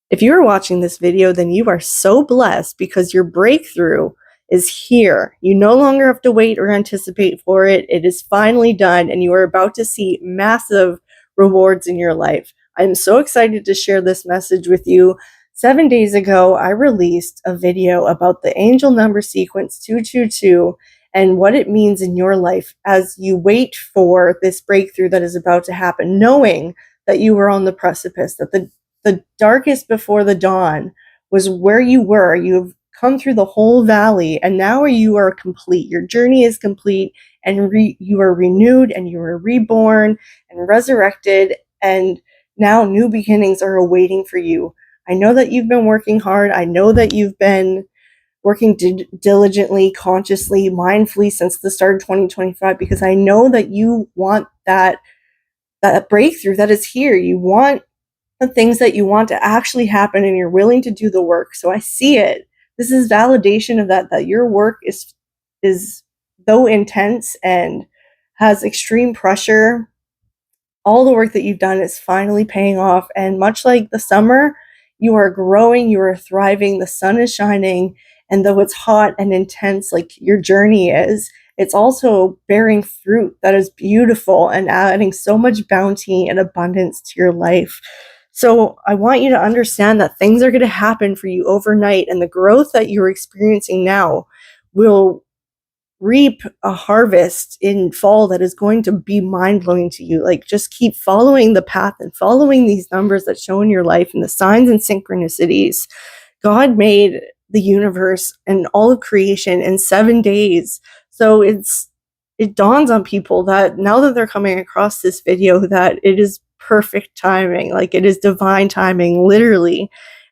If you are watching this video, then you are so blessed because your breakthrough is here. You no longer have to wait or anticipate for it. It is finally done, and you are about to see massive rewards in your life. I'm so excited to share this message with you. 7 days ago, I released a video about the angel number sequence 222 and what it means in your life as you wait for this breakthrough that is about to happen, knowing that you were on the precipice, that the darkest before the dawn was where you were. You've come through the whole valley, and now you are complete. Your journey is complete, and you are renewed, and you are reborn and resurrected, and now new beginnings are awaiting for you. I know that you've been working hard. I know that you've been working diligently, consciously, mindfully since the start of 2025, because I know that you want that breakthrough that is here. You want the things that you want to actually happen, and you're willing to do the work. So I see it. This is validation of that your work is so intense and has extreme pressure. All the work that you've done is finally paying off. And much like the summer, you are growing, you are thriving, the sun is shining. And though it's hot and intense, like your journey is, it's also bearing fruit that is beautiful and adding so much bounty and abundance to your life. So I want you to understand that things are going to happen for you overnight, and the growth that you're experiencing now will reap a harvest in fall that is going to be mind-blowing to you. Like, just keep following the path and following these numbers that show in your life and the signs and synchronicities. God made the universe and all of creation in 7 days. So it dawns on people that now that they're coming across this video, that it is perfect timing. Like, it is divine timing, literally.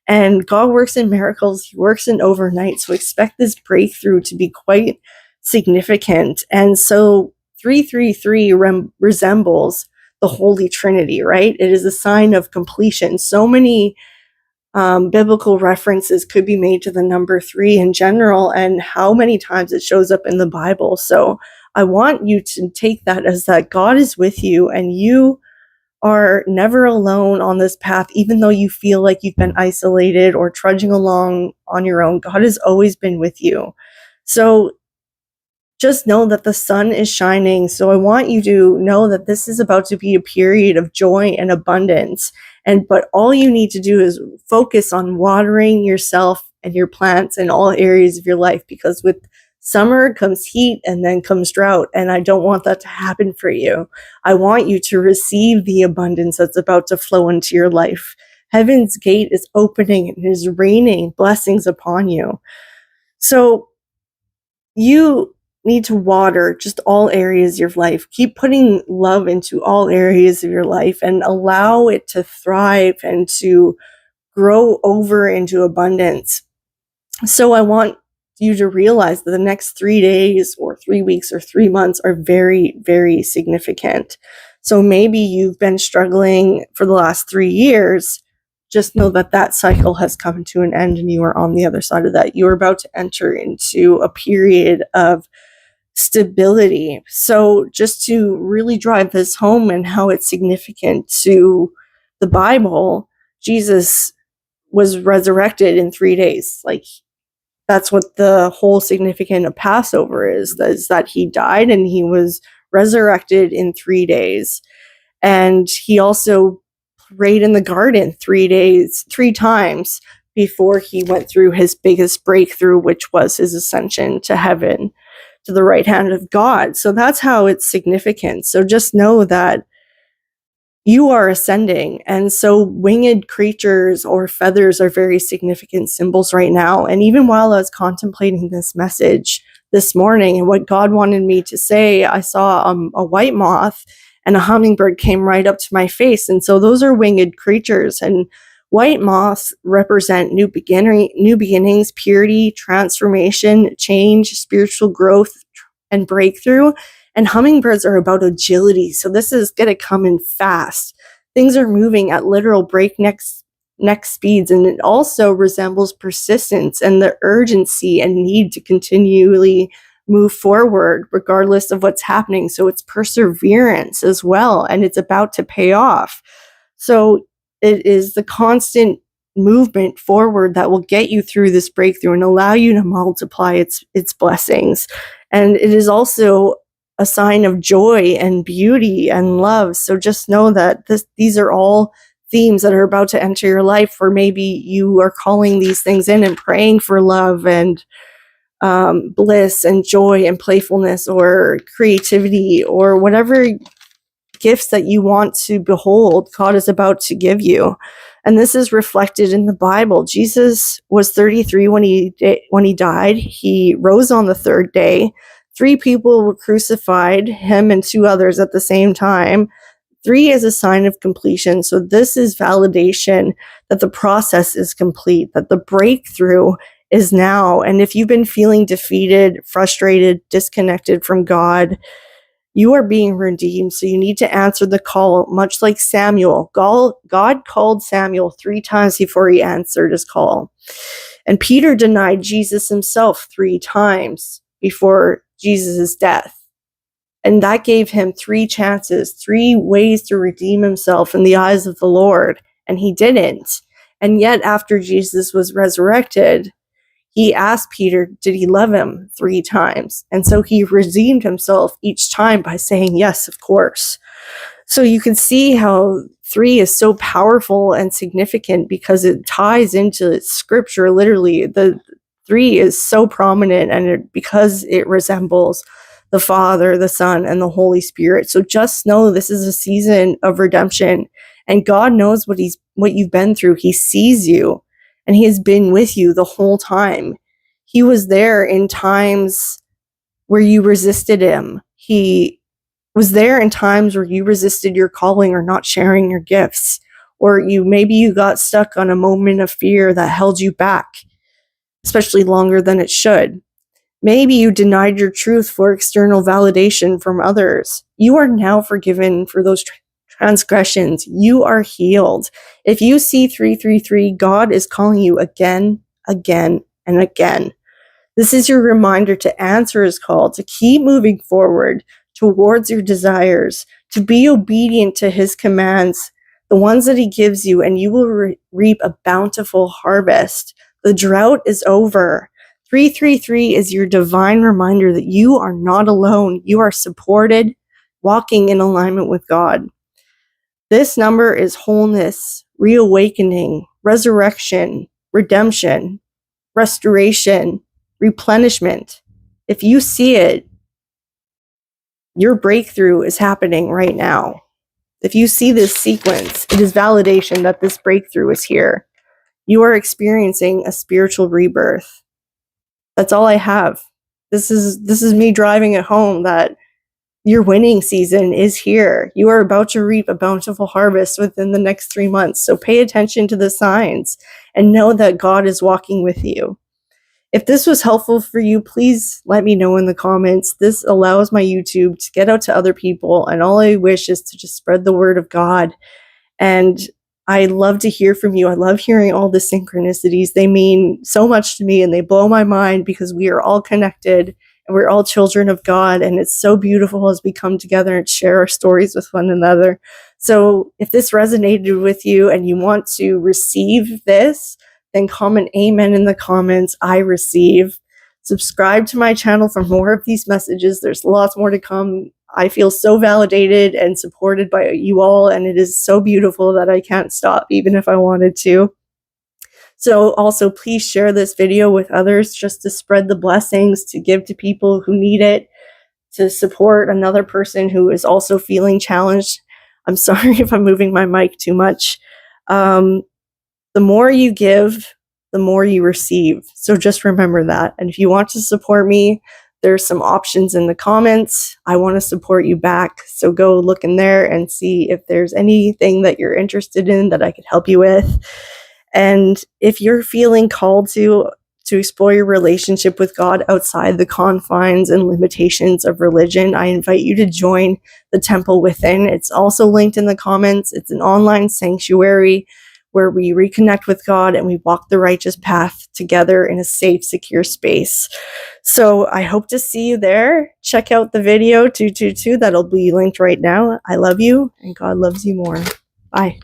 And God works in miracles. He works in overnight. So expect this breakthrough to be quite significant. And so 333 resembles the Holy Trinity, right? It is a sign of completion. So many biblical references could be made to the number 3 in general, and how many times it shows up in the Bible. So I want you to take that as that God is with you, and you are never alone on this path, even though you feel like you've been isolated or trudging along on your own. God has always been with you. So just know that the sun is shining. So I want you to know that this is about to be a period of joy and abundance. But all you need to do is focus on watering yourself and your plants in all areas of your life, because with summer comes heat and then comes drought, and I don't want that to happen for you. I want you to receive the abundance that's about to flow into your life. Heaven's gate is opening and is raining blessings upon you. So you need to water just all areas of your life. Keep putting love into all areas of your life and allow it to thrive and to grow over into abundance. So I want you to realize that the next 3 days or 3 weeks or 3 months are very, very significant. So maybe you've been struggling for the last 3 years. Just know that that cycle has come to an end, and you are on the other side of that. You are about to enter into a period of stability. So just to really drive this home and how it's significant to the Bible, Jesus was resurrected in 3 days. Like, that's what the whole significance of Passover is that he died and he was resurrected in 3 days. And he also prayed in the garden 3 times before he went through his biggest breakthrough, which was his ascension to heaven, to the right hand of God. So that's how it's significant. So just know that you are ascending. And so winged creatures or feathers are very significant symbols right now. And even while I was contemplating this message this morning and what God wanted me to say, I saw a white moth and a hummingbird came right up to my face. And so those are winged creatures. And white moths represent new beginnings, purity, transformation, change, spiritual growth, and breakthrough. And hummingbirds are about agility. So this is going to come in fast. Things are moving at literal breakneck speeds. And it also resembles persistence and the urgency and need to continually move forward regardless of what's happening. So it's perseverance as well. And it's about to pay off. So it is the constant movement forward that will get you through this breakthrough and allow you to multiply its blessings. And it is also a sign of joy and beauty and love. So just know that these are all themes that are about to enter your life, or maybe you are calling these things in and praying for love and bliss and joy and playfulness or creativity or whatever gifts that you want to behold, God is about to give you. And this is reflected in the Bible. Jesus was 33 when he died. He rose on the third day. 3 people were crucified, him and 2 others at the same time. 3 is a sign of completion. So this is validation that the process is complete, that the breakthrough is now. And if you've been feeling defeated, frustrated, disconnected from God, you are being redeemed. So you need to answer the call, much like Samuel. God called Samuel 3 times before he answered his call. And Peter denied Jesus himself 3 times before Jesus' death. And that gave him 3 chances, 3 ways to redeem himself in the eyes of the Lord. And he didn't. And yet after Jesus was resurrected, he asked Peter, did he love him 3 times? And so he redeemed himself each time by saying, yes, of course. So you can see how 3 is so powerful and significant because it ties into scripture. Literally, the 3 is so prominent, and because it resembles the Father, the Son, and the Holy Spirit. So just know this is a season of redemption, and God knows what you've been through. He sees you. And he has been with you the whole time. He was there in times where you resisted him. He was there in times where you resisted your calling or not sharing your gifts. Or maybe you got stuck on a moment of fear that held you back, especially longer than it should. Maybe you denied your truth for external validation from others. You are now forgiven for those transgressions. You are healed. If you see 333, God is calling you again, again, and again. This is your reminder to answer his call, to keep moving forward towards your desires, to be obedient to his commands, the ones that he gives you, and you will reap a bountiful harvest. The drought is over. 333 is your divine reminder that you are not alone. You are supported, walking in alignment with God. This number is wholeness, reawakening, resurrection, redemption, restoration, replenishment. If you see it, your breakthrough is happening right now. If you see this sequence, it is validation that this breakthrough is here. You are experiencing a spiritual rebirth. That's all I have. This is me driving it home that your winning season is here. You are about to reap a bountiful harvest within the next 3 months. So pay attention to the signs and know that God is walking with you. If this was helpful for you, please let me know in the comments. This allows my YouTube to get out to other people, and all I wish is to just spread the word of God. And I love to hear from you. I love hearing all the synchronicities. They mean so much to me, and they blow my mind because we are all connected and we're all children of God. And it's so beautiful as we come together and share our stories with one another. So if this resonated with you and you want to receive this, then comment amen in the comments. I receive. Subscribe to my channel for more of these messages. There's lots more to come. I feel so validated and supported by you all, and it is so beautiful that I can't stop even if I wanted to. So also please share this video with others just to spread the blessings, to give to people who need it, to support another person who is also feeling challenged. I'm sorry if I'm moving my mic too much. The more you give, the more you receive. So just remember that. And if you want to support me, there's some options in the comments. I want to support you back. So go look in there and see if there's anything that you're interested in that I could help you with. And if you're feeling called to explore your relationship with God outside the confines and limitations of religion, I invite you to join the Temple Within. It's also linked in the comments. It's an online sanctuary where we reconnect with God and we walk the righteous path together in a safe, secure space. So I hope to see you there. Check out the video 222 that'll be linked right now. I love you and God loves you more. Bye.